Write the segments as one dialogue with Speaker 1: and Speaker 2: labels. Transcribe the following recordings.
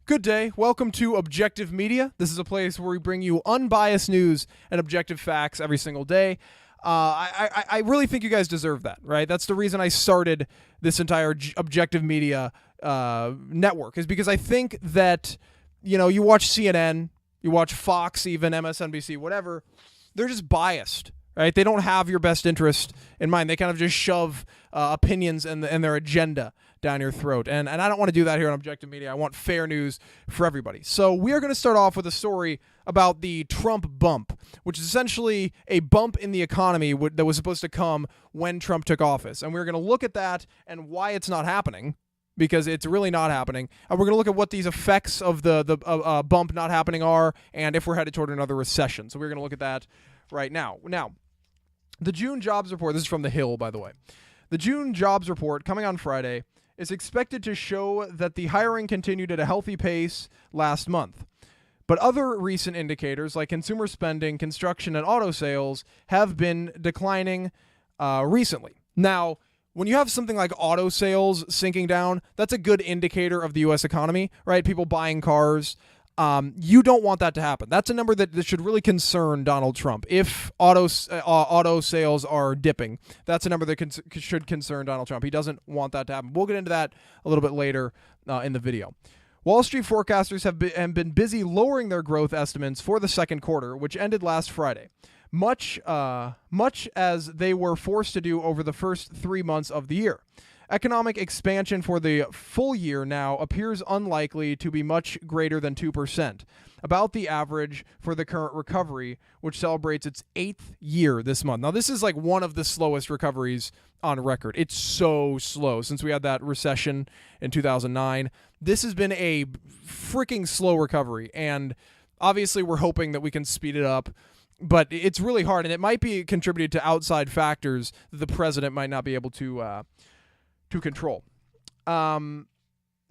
Speaker 1: Good day. Welcome to Objective Media. This is a place where we bring you unbiased news and objective facts every single day. I really think you guys deserve that, right? That's the reason I started this entire Objective Media network, is because I think that, you watch CNN, you watch Fox, even MSNBC, whatever, they're just biased, right? They don't have your best interest in mind. They kind of just shove opinions and their agenda down your throat. And I don't want to do that here on Objective Media. I want fair news for everybody. So we are going to start off with a story about the Trump bump, which is essentially a bump in the economy that was supposed to come when Trump took office. And we're going to look at that and why it's not happening, because it's really not happening. And we're going to look at what these effects of the bump not happening are, and if we're headed toward another recession. So we're going to look at that right now. Now, the June jobs report, this is from The Hill, by the way. The June jobs report coming on Friday is expected to show that the hiring continued at a healthy pace last month. But other recent indicators like consumer spending, construction, and auto sales have been declining recently. Now, when you have something like auto sales sinking down, that's a good indicator of the U.S. economy, right? People buying cars. You don't want that to happen. That's a number that should really concern Donald Trump. If auto sales are dipping, that's a number that should concern Donald Trump. He doesn't want that to happen. We'll get into that a little bit later in the video. Wall Street forecasters have been busy lowering their growth estimates for the second quarter, which ended last Friday, much as they were forced to do over the first 3 months of the year. Economic expansion for the full year now appears unlikely to be much greater than 2%, about the average for the current recovery, which celebrates its 8th year this month. Now, this is like one of the slowest recoveries on record. It's so slow since we had that recession in 2009. This has been a freaking slow recovery, and obviously we're hoping that we can speed it up. But it's really hard, and it might be contributed to outside factors that the president might not be able to control. Now,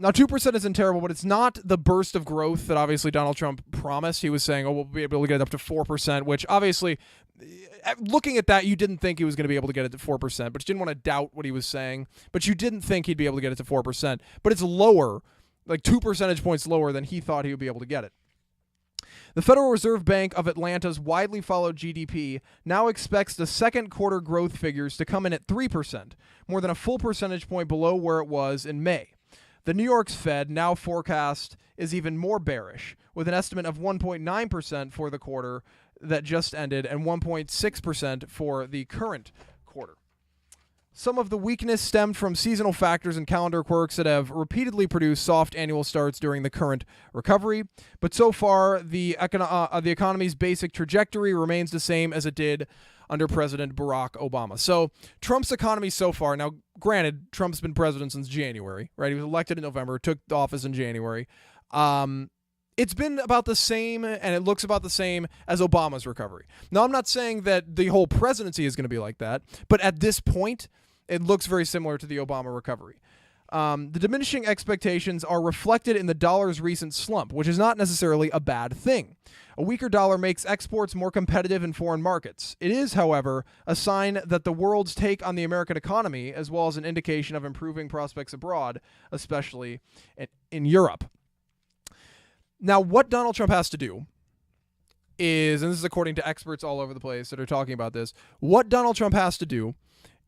Speaker 1: 2% isn't terrible, but it's not the burst of growth that obviously Donald Trump promised. He was saying, we'll be able to get it up to 4%, which obviously, looking at that, you didn't think he was going to be able to get it to 4%, but you didn't want to doubt what he was saying, but you didn't think he'd be able to get it to 4%. But it's lower, like 2 percentage points lower than he thought he would be able to get it. The Federal Reserve Bank of Atlanta's widely followed GDP now expects the second quarter growth figures to come in at 3%, more than a full percentage point below where it was in May. The New York's Fed now forecast is even more bearish, with an estimate of 1.9% for the quarter that just ended and 1.6% for the current quarter. Some of the weakness stemmed from seasonal factors and calendar quirks that have repeatedly produced soft annual starts during the current recovery. But so far, the economy's basic trajectory remains the same as it did under President Barack Obama. So Trump's economy so far, now granted, Trump's been president since January, right? He was elected in November, took office in January. It's been about the same, and it looks about the same as Obama's recovery. Now, I'm not saying that the whole presidency is going to be like that, but at this point, it looks very similar to the Obama recovery. The diminishing expectations are reflected in the dollar's recent slump, which is not necessarily a bad thing. A weaker dollar makes exports more competitive in foreign markets. It is, however, a sign that the world's take on the American economy, as well as an indication of improving prospects abroad, especially in Europe. Now, what Donald Trump has to do is, and this is according to experts all over the place that are talking about this, what Donald Trump has to do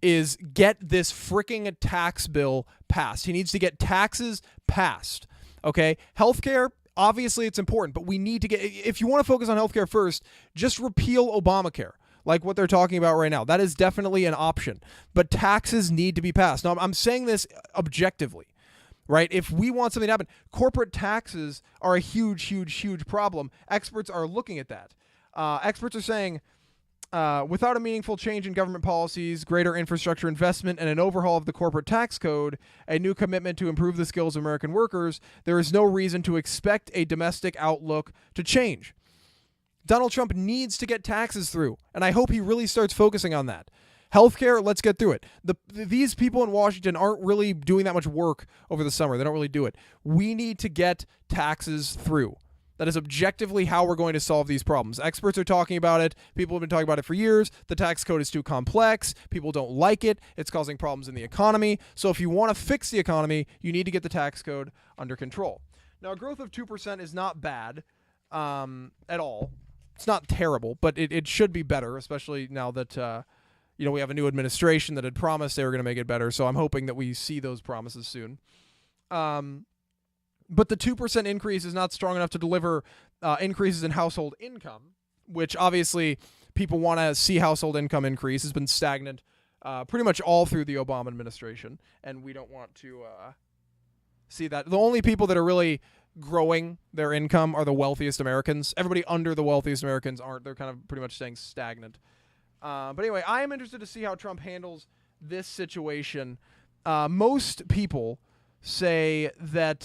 Speaker 1: is get this freaking tax bill passed. He needs to get taxes passed, okay? Healthcare, obviously it's important, but we need to get, if you want to focus on healthcare first, just repeal Obamacare, like what they're talking about right now. That is definitely an option, but taxes need to be passed. Now, I'm saying this objectively, right? If we want something to happen, corporate taxes are a huge, huge, huge problem. Experts are looking at that. Experts are saying, without a meaningful change in government policies, greater infrastructure investment, and an overhaul of the corporate tax code, a new commitment to improve the skills of American workers, there is no reason to expect a domestic outlook to change. Donald Trump needs to get taxes through, and I hope he really starts focusing on that. Healthcare, let's get through it. These people in Washington aren't really doing that much work over the summer. They don't really do it. We need to get taxes through. That is objectively how we're going to solve these problems. Experts are talking about it. People have been talking about it for years. The tax code is too complex. People don't like it. It's causing problems in the economy. So if you want to fix the economy, you need to get the tax code under control. Now, a growth of 2% is not bad at all. It's not terrible, but it should be better, especially now that we have a new administration that had promised they were going to make it better. So I'm hoping that we see those promises soon. But the 2% increase is not strong enough to deliver increases in household income, which obviously people want to see household income increase. Has been stagnant pretty much all through the Obama administration, and we don't want to see that. The only people that are really growing their income are the wealthiest Americans. Everybody under the wealthiest Americans aren't. They're kind of pretty much staying stagnant. But anyway, I am interested to see how Trump handles this situation. Most people say that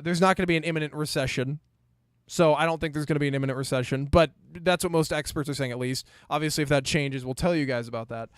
Speaker 1: there's not going to be an imminent recession. So I don't think there's going to be an imminent recession, but that's what most experts are saying, at least. Obviously, if that changes, we'll tell you guys about that.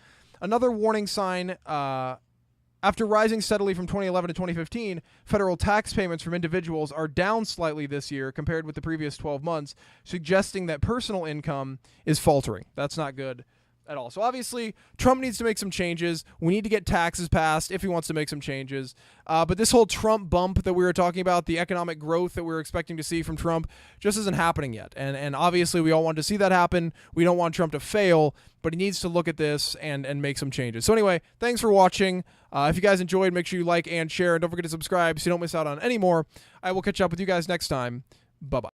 Speaker 1: Another warning sign, after rising steadily from 2011 to 2015, federal tax payments from individuals are down slightly this year compared with the previous 12 months, suggesting that personal income is faltering. That's not good at all. So obviously, Trump needs to make some changes. We need to get taxes passed if he wants to make some changes. But this whole Trump bump that we were talking about, the economic growth that we were expecting to see from Trump, just isn't happening yet. And obviously, we all want to see that happen. We don't want Trump to fail, but he needs to look at this and make some changes. So anyway, thanks for watching. If you guys enjoyed, make sure you like and share. And don't forget to subscribe so you don't miss out on any more. I will catch up with you guys next time. Bye-bye.